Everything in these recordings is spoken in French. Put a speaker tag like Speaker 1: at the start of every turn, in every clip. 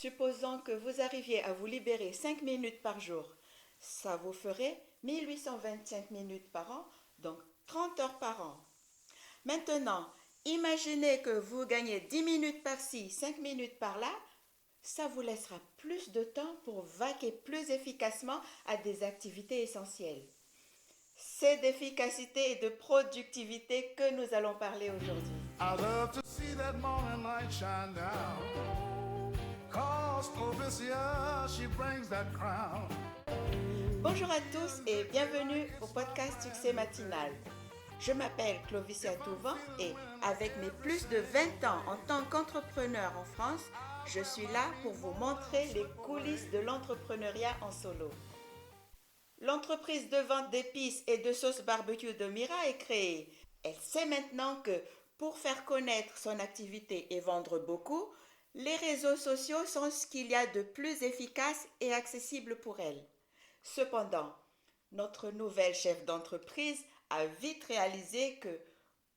Speaker 1: Supposons que vous arriviez à vous libérer 5 minutes par jour. Ça vous ferait 1825 minutes par an, donc 30 heures par an. Maintenant, imaginez que vous gagnez 10 minutes par-ci, 5 minutes par-là. Ça vous laissera plus de temps pour vaquer plus efficacement à des activités essentielles. C'est d'efficacité et de productivité que nous allons parler aujourd'hui.
Speaker 2: I love to see that morning light shine down. 'Cause Clovis, she brings that crown.
Speaker 1: Bonjour à tous et bienvenue au podcast Succès Matinal. Je m'appelle Clovis Touvent et avec mes plus de 20 ans en tant qu'entrepreneur en France, je suis là pour vous montrer les coulisses de l'entrepreneuriat en solo. L'entreprise de vente d'épices et de sauces barbecue de Mira est créée. Elle sait maintenant que pour faire connaître son activité et vendre beaucoup, les réseaux sociaux sont ce qu'il y a de plus efficace et accessible pour elle. Cependant, notre nouvelle chef d'entreprise a vite réalisé que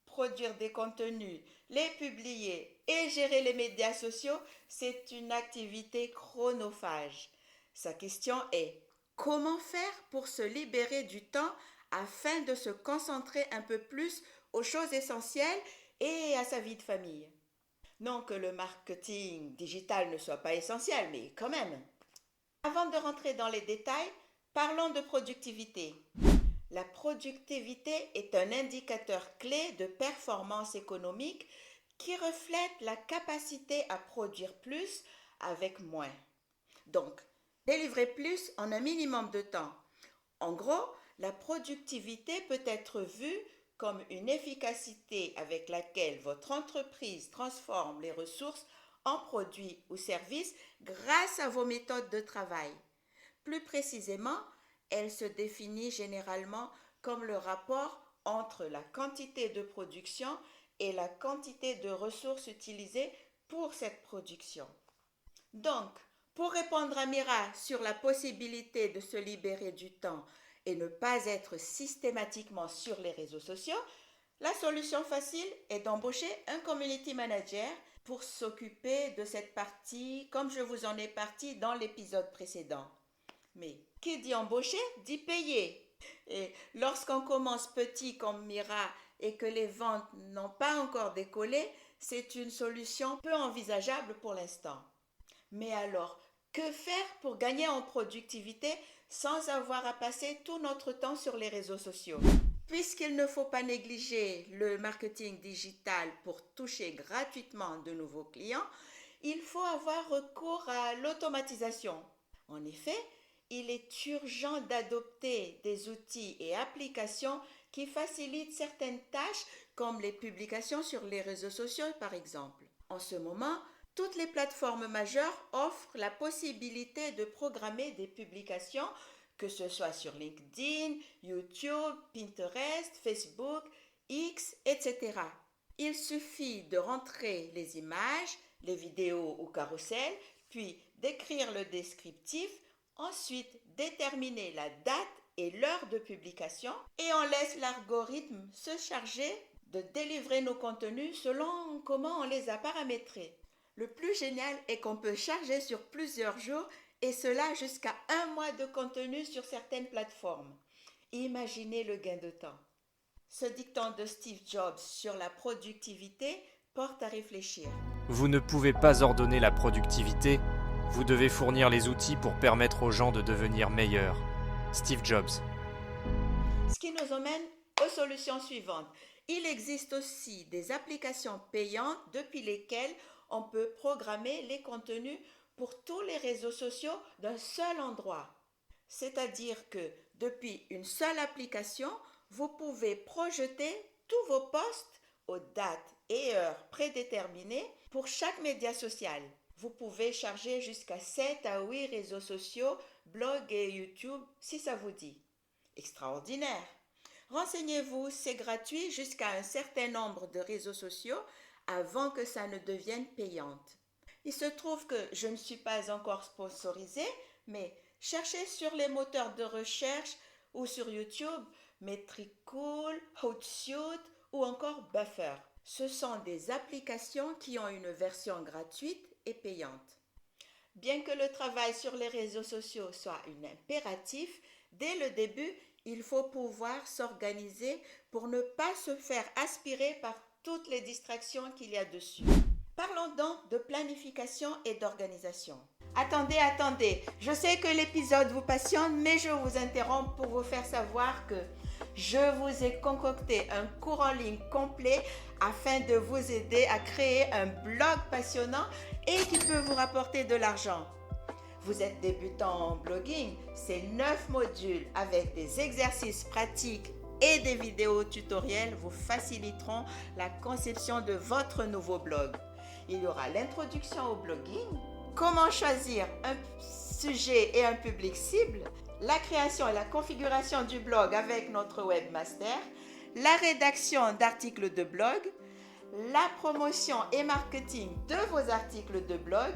Speaker 1: produire des contenus, les publier et gérer les médias sociaux, c'est une activité chronophage. Sa question est: comment faire pour se libérer du temps afin de se concentrer un peu plus aux choses essentielles et à sa vie de famille? Non que le marketing digital ne soit pas essentiel, mais quand même. Avant de rentrer dans les détails, parlons de productivité. La productivité est un indicateur clé de performance économique qui reflète la capacité à produire plus avec moins. Donc, délivrer plus en un minimum de temps. En gros, la productivité peut être vue comme une efficacité avec laquelle votre entreprise transforme les ressources en produits ou services grâce à vos méthodes de travail. Plus précisément, elle se définit généralement comme le rapport entre la quantité de production et la quantité de ressources utilisées pour cette production. Donc, pour répondre à Mira sur la possibilité de se libérer du temps et ne pas être systématiquement sur les réseaux sociaux, la solution facile est d'embaucher un community manager pour s'occuper de cette partie comme je vous en ai parlé dans l'épisode précédent. Mais qui dit embaucher dit payer. Et lorsqu'on commence petit comme Mira et que les ventes n'ont pas encore décollé, c'est une solution peu envisageable pour l'instant. Mais alors, que faire pour gagner en productivité sans avoir à passer tout notre temps sur les réseaux sociaux? Puisqu'il ne faut pas négliger le marketing digital pour toucher gratuitement de nouveaux clients, il faut avoir recours à l'automatisation. En effet, il est urgent d'adopter des outils et applications qui facilitent certaines tâches comme les publications sur les réseaux sociaux par exemple. En ce moment, toutes les plateformes majeures offrent la possibilité de programmer des publications, que ce soit sur LinkedIn, YouTube, Pinterest, Facebook, X, etc. Il suffit de rentrer les images, les vidéos ou carousels, puis d'écrire le descriptif, ensuite déterminer la date et l'heure de publication et on laisse l'algorithme se charger de délivrer nos contenus selon comment on les a paramétrés. Le plus génial est qu'on peut charger sur plusieurs jours et cela jusqu'à 1 mois de contenu sur certaines plateformes. Imaginez le gain de temps. Ce dicton de Steve Jobs sur la productivité porte à réfléchir.
Speaker 3: Vous ne pouvez pas ordonner la productivité, vous devez fournir les outils pour permettre aux gens de devenir meilleurs. Steve Jobs.
Speaker 1: Ce qui nous emmène aux solutions suivantes. Il existe aussi des applications payantes depuis lesquelles on peut programmer les contenus pour tous les réseaux sociaux d'un seul endroit. C'est-à-dire que depuis une seule application, vous pouvez projeter tous vos posts aux dates et heures prédéterminées pour chaque média social. Vous pouvez charger jusqu'à 7 à 8 réseaux sociaux, blogs et YouTube si ça vous dit. Extraordinaire! Renseignez-vous, c'est gratuit jusqu'à un certain nombre de réseaux sociaux avant que ça ne devienne payante. Il se trouve que je ne suis pas encore sponsorisée, mais cherchez sur les moteurs de recherche ou sur YouTube Metricool, Hootsuite ou encore Buffer. Ce sont des applications qui ont une version gratuite et payante. Bien que le travail sur les réseaux sociaux soit un impératif, dès le début, il faut pouvoir s'organiser pour ne pas se faire aspirer par toutes les distractions qu'il y a dessus. Parlons donc de planification et d'organisation. Attendez, je sais que l'épisode vous passionne, mais je vous interromps pour vous faire savoir que je vous ai concocté un cours en ligne complet afin de vous aider à créer un blog passionnant et qui peut vous rapporter de l'argent. Vous êtes débutant en blogging, ces 9 modules avec des exercices pratiques et des vidéos tutoriels vous faciliteront la conception de votre nouveau blog. Il y aura l'introduction au blogging, comment choisir un sujet et un public cible, la création et la configuration du blog avec notre webmaster, la rédaction d'articles de blog, la promotion et marketing de vos articles de blog,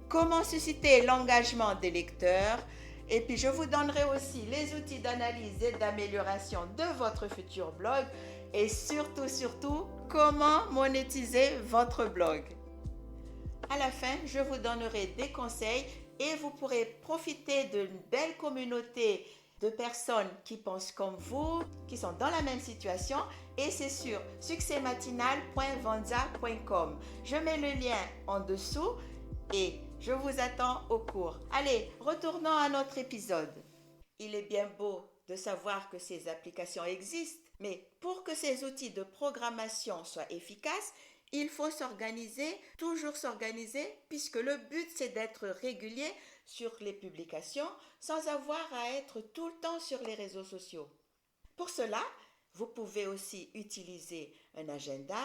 Speaker 1: comment susciter l'engagement des lecteurs, et puis je vous donnerai aussi les outils d'analyse et d'amélioration de votre futur blog et surtout, comment monétiser votre blog. À la fin, je vous donnerai des conseils et vous pourrez profiter d'une belle communauté de personnes qui pensent comme vous, qui sont dans la même situation, et c'est sur succèsmatinal.vanza.com. Je mets le lien en dessous et je vous attends au cours. Allez, retournons à notre épisode. Il est bien beau de savoir que ces applications existent, mais pour que ces outils de programmation soient efficaces, il faut toujours s'organiser, puisque le but c'est d'être régulier sur les publications sans avoir à être tout le temps sur les réseaux sociaux. Pour cela, vous pouvez aussi utiliser un agenda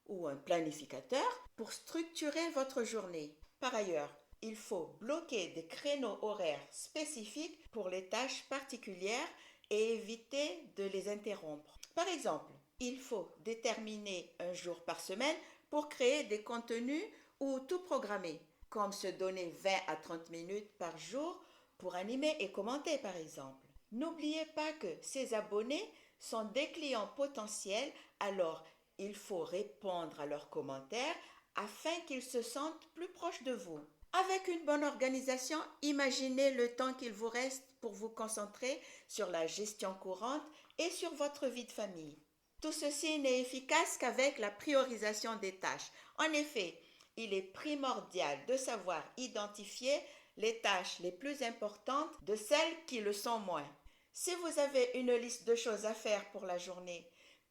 Speaker 1: ou un planificateur pour structurer votre journée. Par ailleurs, il faut bloquer des créneaux horaires spécifiques pour les tâches particulières et éviter de les interrompre. Par exemple, il faut déterminer un jour par semaine pour créer des contenus ou tout programmer, comme se donner 20 à 30 minutes par jour pour animer et commenter par exemple. N'oubliez pas que ces abonnés sont des clients potentiels, alors il faut répondre à leurs commentaires afin qu'ils se sentent plus proches de vous. Avec une bonne organisation, imaginez le temps qu'il vous reste pour vous concentrer sur la gestion courante et sur votre vie de famille. Tout ceci n'est efficace qu'avec la priorisation des tâches. En effet, il est primordial de savoir identifier les tâches les plus importantes de celles qui le sont moins. Si vous avez une liste de choses à faire pour la journée,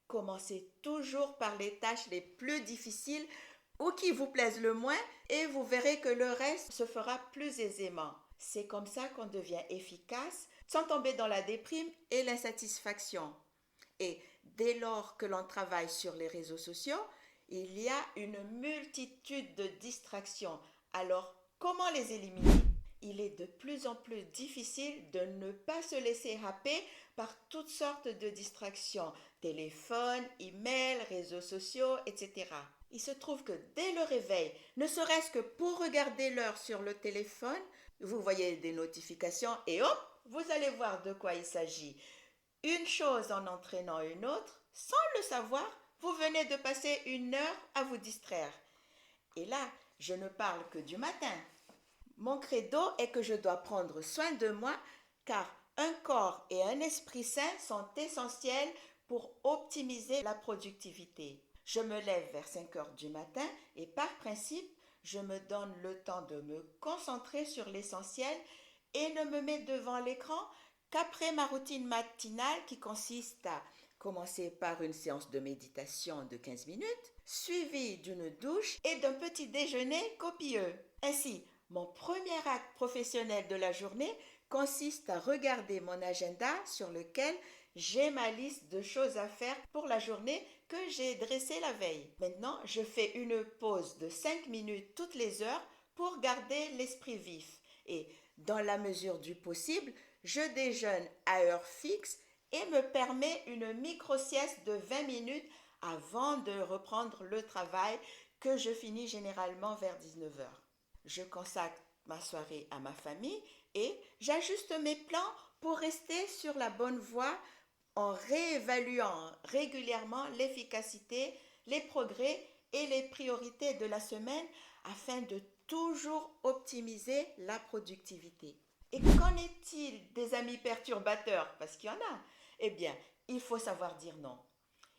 Speaker 1: commencez toujours par les tâches les plus difficiles ou qui vous plaisent le moins et vous verrez que le reste se fera plus aisément. C'est comme ça qu'on devient efficace sans tomber dans la déprime et l'insatisfaction. Et dès lors que l'on travaille sur les réseaux sociaux, il y a une multitude de distractions. Alors, comment les éliminer? Il est de plus en plus difficile de ne pas se laisser happer par toutes sortes de distractions, téléphone, email, réseaux sociaux, etc. Il se trouve que dès le réveil, ne serait-ce que pour regarder l'heure sur le téléphone, vous voyez des notifications et hop, vous allez voir de quoi il s'agit. Une chose en entraînant une autre, sans le savoir, vous venez de passer une heure à vous distraire. Et là, je ne parle que du matin. Mon credo est que je dois prendre soin de moi car un corps et un esprit sain sont essentiels pour optimiser la productivité. Je me lève vers 5 heures du matin et par principe, je me donne le temps de me concentrer sur l'essentiel et ne me mets devant l'écran qu'après ma routine matinale qui consiste à commencer par une séance de méditation de 15 minutes, suivie d'une douche et d'un petit déjeuner copieux. Ainsi, mon premier acte professionnel de la journée consiste à regarder mon agenda sur lequel j'ai ma liste de choses à faire pour la journée que j'ai dressée la veille. Maintenant, je fais une pause de 5 minutes toutes les heures pour garder l'esprit vif. Et dans la mesure du possible, je déjeune à heure fixe et me permets une micro-sieste de 20 minutes avant de reprendre le travail que je finis généralement vers 19h. Je consacre ma soirée à ma famille et j'ajuste mes plans pour rester sur la bonne voie en réévaluant régulièrement l'efficacité, les progrès et les priorités de la semaine afin de toujours optimiser la productivité. Et qu'en est-il des amis perturbateurs? Parce qu'il y en a. Eh bien, il faut savoir dire non.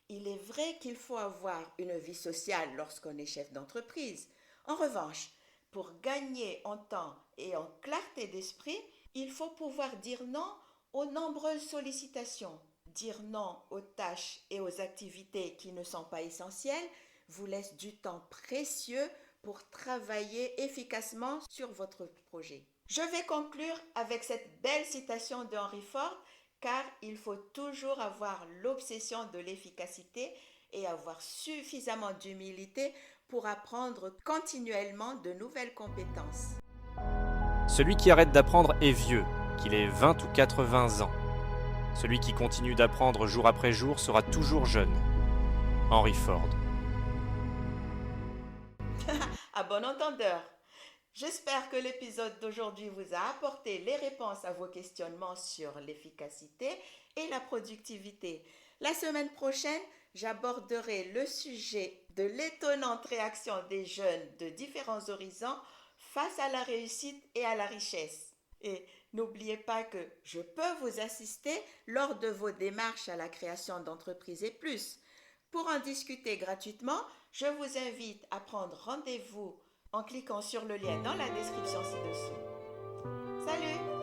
Speaker 1: Il est vrai qu'il faut avoir une vie sociale lorsqu'on est chef d'entreprise. En revanche, pour gagner en temps et en clarté d'esprit, il faut pouvoir dire non aux nombreuses sollicitations. Dire non aux tâches et aux activités qui ne sont pas essentielles vous laisse du temps précieux pour travailler efficacement sur votre projet. Je vais conclure avec cette belle citation de Henry Ford, car il faut toujours avoir l'obsession de l'efficacité et avoir suffisamment d'humilité pour apprendre continuellement de nouvelles compétences.
Speaker 3: Celui qui arrête d'apprendre est vieux, qu'il ait 20 ou 80 ans. Celui qui continue d'apprendre jour après jour sera toujours jeune. Henry Ford.
Speaker 1: À bon entendeur. J'espère que l'épisode d'aujourd'hui vous a apporté les réponses à vos questionnements sur l'efficacité et la productivité. La semaine prochaine, j'aborderai le sujet de l'étonnante réaction des jeunes de différents horizons face à la réussite et à la richesse. Et n'oubliez pas que je peux vous assister lors de vos démarches à la création d'entreprises et plus. Pour en discuter gratuitement, je vous invite à prendre rendez-vous en cliquant sur le lien dans la description ci-dessous. Salut!